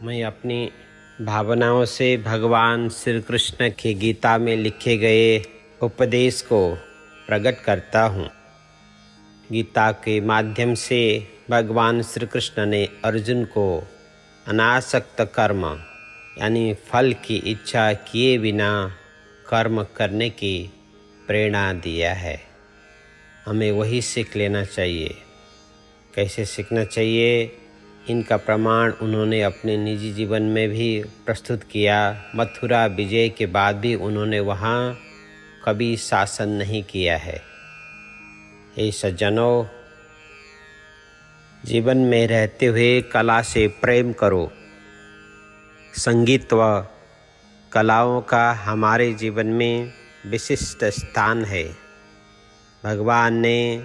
मैं अपनी भावनाओं से भगवान श्री कृष्ण की गीता में लिखे गए उपदेश को प्रकट करता हूँ। गीता के माध्यम से भगवान श्री कृष्ण ने अर्जुन को अनासक्त कर्म यानी फल की इच्छा किए बिना कर्म करने की प्रेरणा दिया है। हमें वही सीख लेना चाहिए। कैसे सीखना चाहिए, इनका प्रमाण उन्होंने अपने निजी जीवन में भी प्रस्तुत किया। मथुरा विजय के बाद भी उन्होंने वहाँ कभी शासन नहीं किया है। हे सज्जनों, जीवन में रहते हुए कला से प्रेम करो। संगीत व कलाओं का हमारे जीवन में विशिष्ट स्थान है। भगवान ने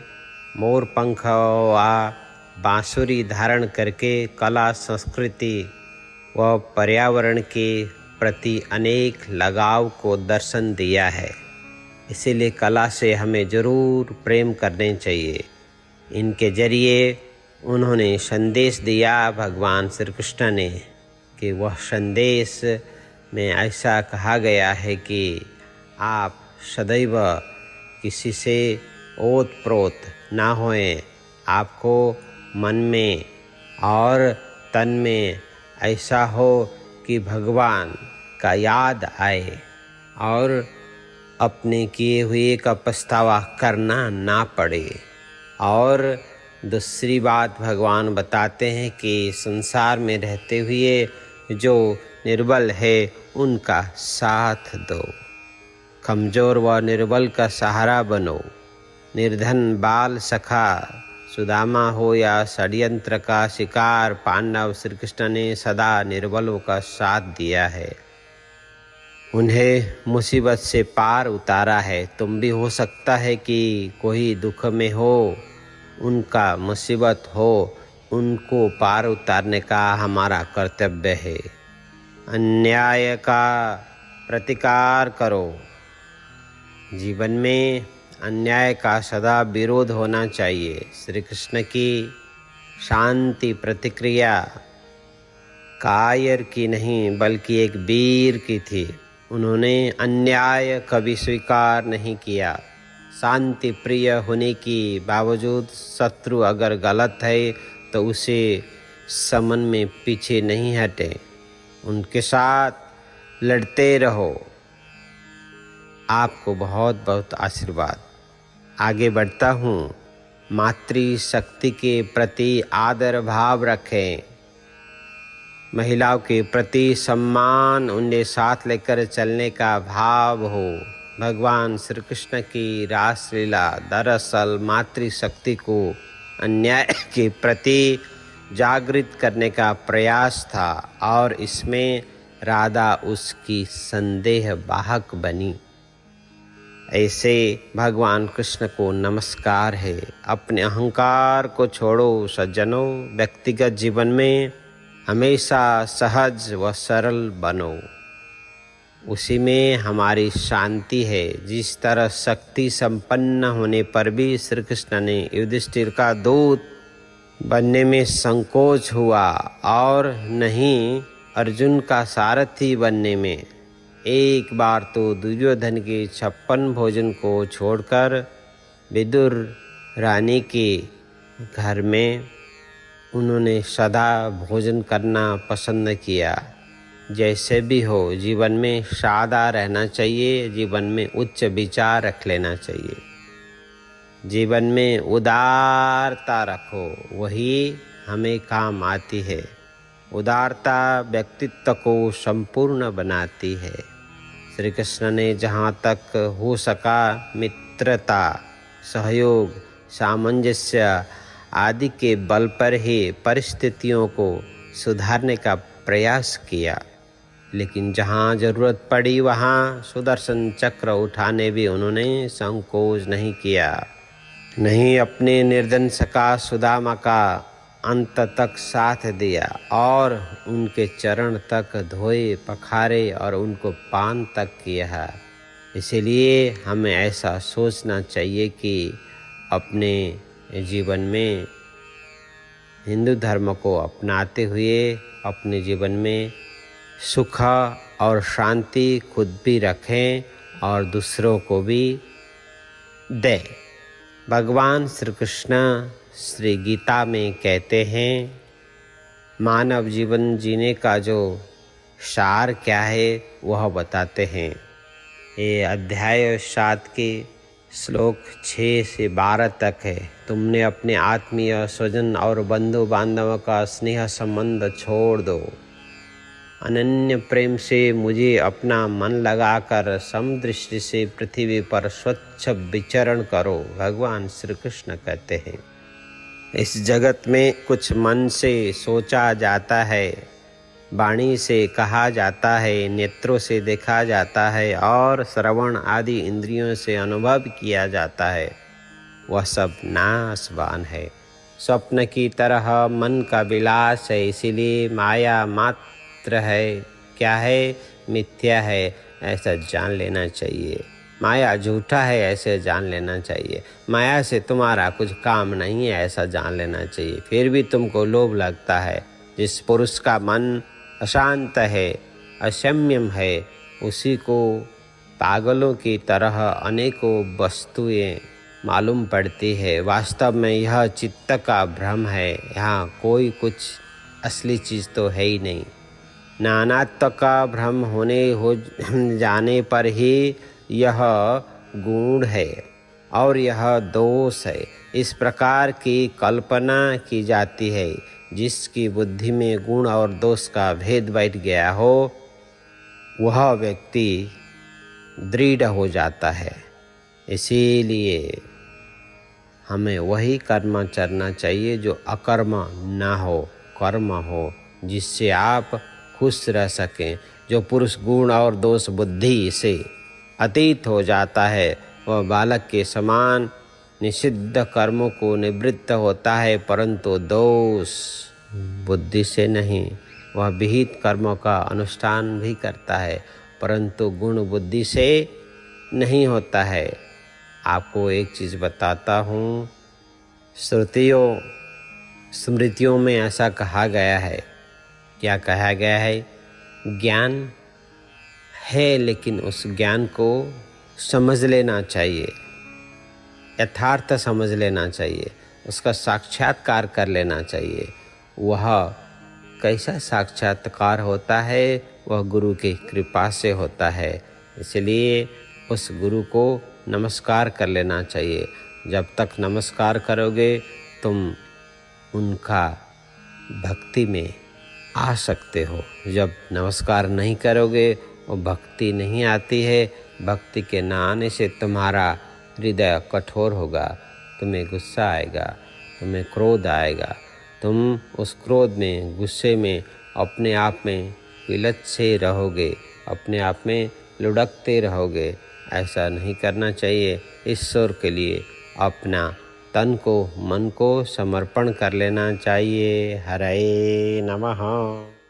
मोर पंख व बांसुरी धारण करके कला, संस्कृति व पर्यावरण के प्रति अनेक लगाव को दर्शन दिया है। इसीलिए कला से हमें ज़रूर प्रेम करने चाहिए। इनके जरिए उन्होंने संदेश दिया भगवान श्री कृष्ण ने कि वह संदेश में ऐसा कहा गया है कि आप सदैव किसी से ओत-प्रोत ना होएं। आपको मन में और तन में ऐसा हो कि भगवान का याद आए और अपने किए हुए का पछतावा करना ना पड़े। और दूसरी बात भगवान बताते हैं कि संसार में रहते हुए जो निर्बल है उनका साथ दो। कमज़ोर व निर्बल का सहारा बनो। निर्धन बाल सखा सुदामा हो या षड्यंत्र का शिकार पांडव, श्री कृष्ण ने सदा निर्बलों का साथ दिया है। उन्हें मुसीबत से पार उतारा है। तुम भी हो सकता है कि कोई दुख में हो, उनका मुसीबत हो, उनको पार उतारने का हमारा कर्तव्य है। अन्याय का प्रतिकार करो। जीवन में अन्याय का सदा विरोध होना चाहिए। श्री कृष्ण की शांति प्रतिक्रिया कायर की नहीं बल्कि एक वीर की थी। उन्होंने अन्याय कभी स्वीकार नहीं किया। शांति प्रिय होने के बावजूद शत्रु अगर गलत है तो उसे समन में पीछे नहीं हटे, उनके साथ लड़ते रहो। आपको बहुत बहुत आशीर्वाद। आगे बढ़ता हूँ। मातृशक्ति के प्रति आदर भाव रखें। महिलाओं के प्रति सम्मान, उन्हें साथ लेकर चलने का भाव हो। भगवान श्री कृष्ण की रासलीला दरअसल मातृशक्ति को अन्याय के प्रति जागृत करने का प्रयास था और इसमें राधा उसकी संदेह वाहक बनी। ऐसे भगवान कृष्ण को नमस्कार है। अपने अहंकार को छोड़ो सज्जनों। व्यक्तिगत जीवन में हमेशा सहज व सरल बनो, उसी में हमारी शांति है। जिस तरह शक्ति संपन्न होने पर भी श्री कृष्ण ने युधिष्ठिर का दूत बनने में संकोच हुआ और नहीं अर्जुन का सारथी बनने में। एक बार तो दुर्योधन के 56 भोजन को छोड़कर विदुर रानी के घर में उन्होंने सदा भोजन करना पसंद किया। जैसे भी हो, जीवन में सादा रहना चाहिए। जीवन में उच्च विचार रख लेना चाहिए। जीवन में उदारता रखो, वही हमें काम आती है। उदारता व्यक्तित्व को संपूर्ण बनाती है। श्री कृष्ण ने जहाँ तक हो सका मित्रता, सहयोग, सामंजस्य आदि के बल पर ही परिस्थितियों को सुधारने का प्रयास किया। लेकिन जहाँ ज़रूरत पड़ी वहाँ सुदर्शन चक्र उठाने भी उन्होंने संकोच नहीं किया। नहीं अपने निर्धन सखा सुदामा का अंत तक साथ दिया और उनके चरण तक धोए, पखारे और उनको पान तक किया। इसीलिए हमें ऐसा सोचना चाहिए कि अपने जीवन में हिंदू धर्म को अपनाते हुए अपने जीवन में सुख और शांति खुद भी रखें और दूसरों को भी दें। भगवान श्री कृष्ण श्री गीता में कहते हैं, मानव जीवन जीने का जो सार क्या है वह बताते हैं। ये अध्याय 7 के श्लोक 6 से 12 तक है। तुमने अपने आत्मीय स्वजन और बंधु बांधव का स्नेह संबंध छोड़ दो, अनन्य प्रेम से मुझे अपना मन लगाकर समदृष्टि से पृथ्वी पर स्वच्छ विचरण करो। भगवान श्री कृष्ण कहते हैं, इस जगत में कुछ मन से सोचा जाता है, वाणी से कहा जाता है, नेत्रों से देखा जाता है और श्रवण आदि इंद्रियों से अनुभव किया जाता है, वह सब नाशवान है। स्वप्न की तरह मन का विलास है, इसीलिए माया मात्र है। क्या है? मिथ्या है, ऐसा जान लेना चाहिए। माया झूठा है, ऐसे जान लेना चाहिए। माया से तुम्हारा कुछ काम नहीं है, ऐसा जान लेना चाहिए। फिर भी तुमको लोभ लगता है। जिस पुरुष का मन अशांत है, असंयम है, उसी को पागलों की तरह अनेकों वस्तुएं मालूम पड़ती है। वास्तव में यह चित्त का भ्रम है। यहाँ कोई कुछ असली चीज़ तो है ही नहीं। नानात्व का भ्रम हो जाने पर ही यह गुण है और यह दोष है। इस प्रकार की कल्पना की जाती है। जिसकी बुद्धि में गुण और दोष का भेद बैठ गया हो, वह व्यक्ति दृढ़ हो जाता है। इसीलिए हमें वही कर्म करना चाहिए जो अकर्म ना हो, कर्म हो, जिससे आप खुश रह सकें। जो पुरुष गुण और दोष बुद्धि से अतीत हो जाता है, वह बालक के समान निषिद्ध कर्मों को निवृत्त होता है, परंतु दोष बुद्धि से नहीं। वह विहित कर्मों का अनुष्ठान भी करता है, परंतु गुण बुद्धि से नहीं होता है। आपको एक चीज़ बताता हूँ, स्मृतियों में ऐसा कहा गया है। क्या कहा गया है? ज्ञान है, लेकिन उस ज्ञान को समझ लेना चाहिए, यथार्थ समझ लेना चाहिए, उसका साक्षात्कार कर लेना चाहिए। वह कैसा साक्षात्कार होता है? वह गुरु की कृपा से होता है। इसलिए उस गुरु को नमस्कार कर लेना चाहिए। जब तक नमस्कार करोगे तुम उनका भक्ति में आ सकते हो। जब नमस्कार नहीं करोगे, वो भक्ति नहीं आती है। भक्ति के ना आने से तुम्हारा हृदय कठोर होगा, तुम्हें गुस्सा आएगा, तुम्हें क्रोध आएगा। तुम उस क्रोध में, गुस्से में अपने आप में विलज्जे रहोगे, अपने आप में लुढ़कते रहोगे। ऐसा नहीं करना चाहिए। ईश्वर के लिए अपना तन को, मन को समर्पण कर लेना चाहिए। हरे नमः।